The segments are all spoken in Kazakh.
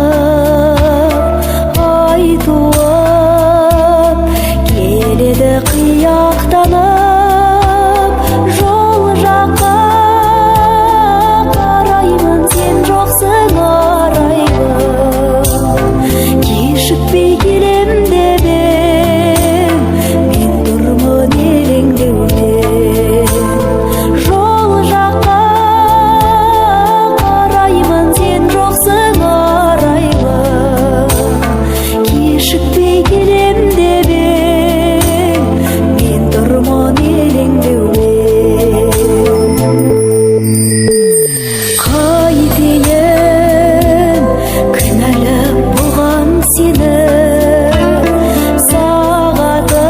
Siyaqtanıp aytuып келеді қияқтанып жол жаққа қараймын сен жоқсың арайлым кешікпей келем деп ең мен тұрмын елеңдеумен жол жаққа қараймын сен жоқсың кешікпей келем деп ең мен тұрмын елеңдеумен қайтейін кінәлап болған сені сағатың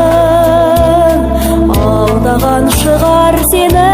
алдаған шығар сені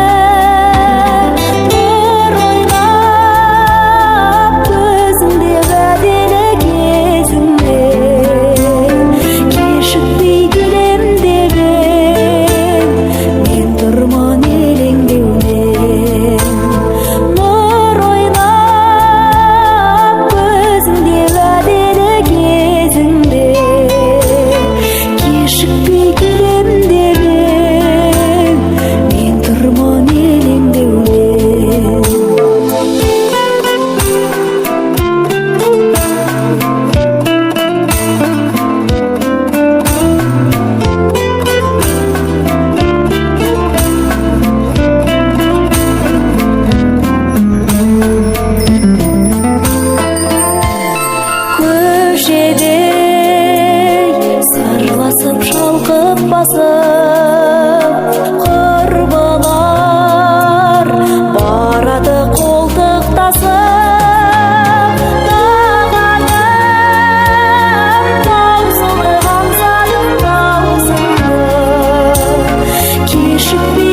шалқып басып құрбылар барады қолтықтасып тағатым таусылған сайын таусылды кешікпей